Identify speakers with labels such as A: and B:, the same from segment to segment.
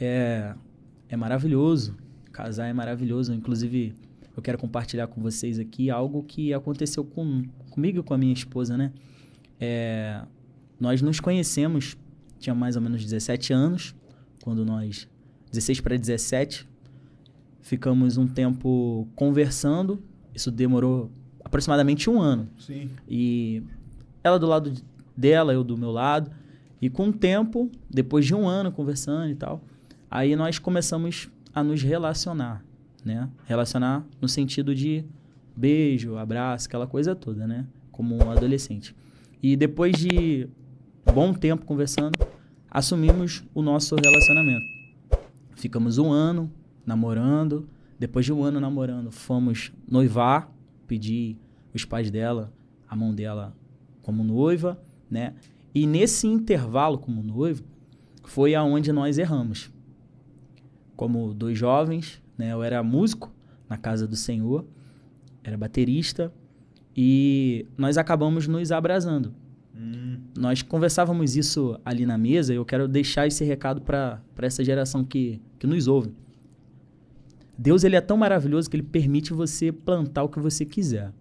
A: É maravilhoso. Casar é maravilhoso. Inclusive, eu quero compartilhar com vocês aqui algo que aconteceu comigo e com a minha esposa, né? Nós nos conhecemos, tinha mais ou menos 17 anos, quando nós, 16 para 17, ficamos um tempo conversando. Isso demorou aproximadamente 1 ano.
B: Sim.
A: E ela do lado dela, eu do meu lado. E com o tempo, depois de 1 ano conversando e tal, aí nós começamos a nos relacionar, né? Relacionar no sentido de beijo, abraço, aquela coisa toda, né? Como um adolescente. E depois de bom tempo conversando, assumimos o nosso relacionamento. Ficamos 1 ano namorando. Depois de 1 ano namorando, fomos noivar. Pedi os pais dela, a mão dela como noiva, né? E nesse intervalo como noivo, foi aonde nós erramos. Como 2 jovens, né? Eu era músico na casa do Senhor, era baterista, e nós acabamos nos abrasando. Nós conversávamos isso ali na mesa, e eu quero deixar esse recado para essa geração que nos ouve. Deus, ele é tão maravilhoso que ele permite você plantar o que você quiser.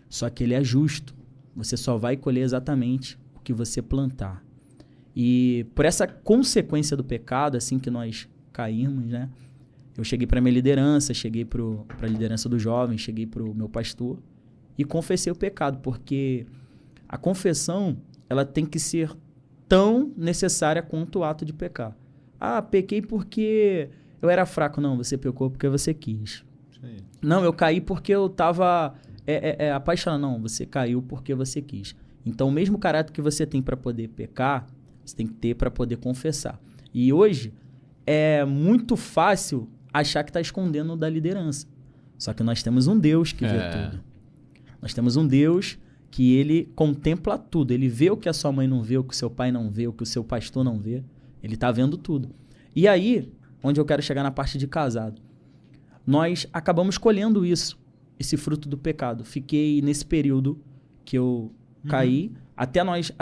A: Só que ele é justo. Você só vai colher exatamente o que você plantar. E por essa consequência do pecado, assim que nós caímos, né? Eu cheguei para minha liderança, cheguei para a liderança dos jovens, cheguei para o meu pastor e confessei o pecado, porque a confissão, ela tem que ser tão necessária quanto o ato de pecar. Ah, pequei porque eu era fraco. Não, você pecou porque você quis.
B: Sim.
A: Não, eu caí porque eu estava apaixonado. Não, você caiu porque você quis. Então, o mesmo caráter que você tem para poder pecar, você tem que ter para poder confessar. E hoje, é muito fácil achar que está escondendo da liderança. Só que nós temos um Deus que vê tudo. Nós temos um Deus que ele contempla tudo. Ele vê o que a sua mãe não vê, o que o seu pai não vê, o que o seu pastor não vê. Ele está vendo tudo. E aí, onde eu quero chegar na parte de casado, nós acabamos colhendo isso, esse fruto do pecado. Fiquei nesse período que eu caí, até nós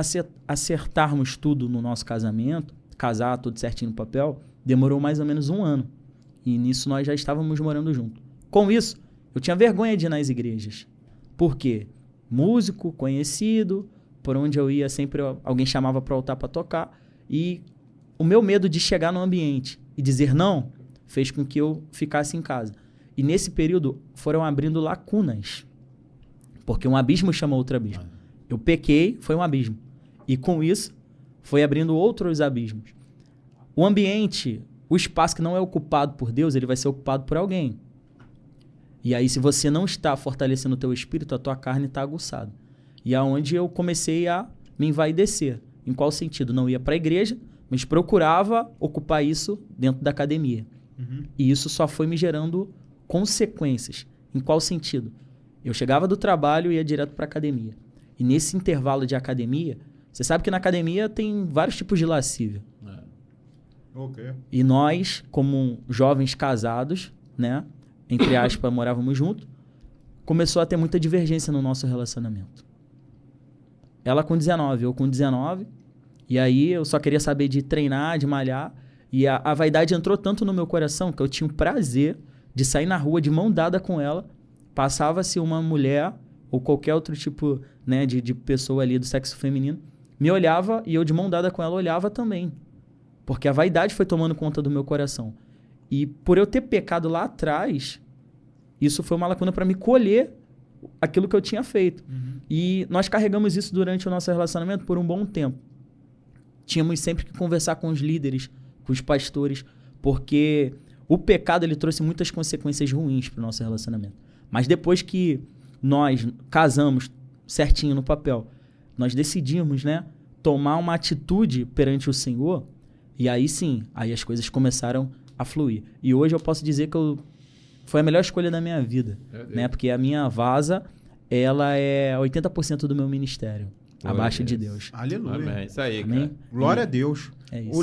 A: acertarmos tudo no nosso casamento, casar tudo certinho no papel, demorou mais ou menos 1 ano. E nisso nós já estávamos morando junto. Com isso, eu tinha vergonha de ir nas igrejas. Por quê? Músico, conhecido, por onde eu ia sempre alguém chamava para o altar para tocar. E o meu medo de chegar no ambiente e dizer não fez com que eu ficasse em casa. E nesse período foram abrindo lacunas. Porque um abismo chama outro abismo. Eu pequei, foi um abismo. E com isso, foi abrindo outros abismos. O ambiente, o espaço que não é ocupado por Deus, ele vai ser ocupado por alguém. E aí, se você não está fortalecendo o teu espírito, a tua carne está aguçada. E aonde eu comecei a me envaidecer. Em qual sentido? Não ia para a igreja, mas procurava ocupar isso dentro da academia. E isso só foi me gerando consequências. Em qual sentido? Eu chegava do trabalho e ia direto para a academia. E nesse intervalo de academia, você sabe que na academia tem vários tipos de lascívia.
B: Okay.
A: E nós, como jovens casados, né, entre aspas, morávamos juntos, começou a ter muita divergência no nosso relacionamento. Ela com 19, eu com 19, e aí eu só queria saber de treinar, de malhar, e a vaidade entrou tanto no meu coração que eu tinha o prazer de sair na rua de mão dada com ela, passava-se uma mulher ou qualquer outro tipo, né, de pessoa ali do sexo feminino, me olhava e eu de mão dada com ela olhava também. Porque a vaidade foi tomando conta do meu coração. E por eu ter pecado lá atrás, isso foi uma lacuna para me colher aquilo que eu tinha feito. E nós carregamos isso durante o nosso relacionamento por um bom tempo. Tínhamos sempre que conversar com os líderes, com os pastores, porque o pecado ele trouxe muitas consequências ruins para o nosso relacionamento. Mas depois que nós casamos certinho no papel, nós decidimos, né, tomar uma atitude perante o Senhor. E aí sim, aí as coisas começaram a fluir. E hoje eu posso dizer que foi a melhor escolha da minha vida, né? Porque a minha vaza, ela é 80% do meu ministério, abaixo de Deus.
B: Aleluia.
C: Amém. Isso aí,
A: Amém?
C: cara.
B: Glória a Deus.
A: É isso.
B: O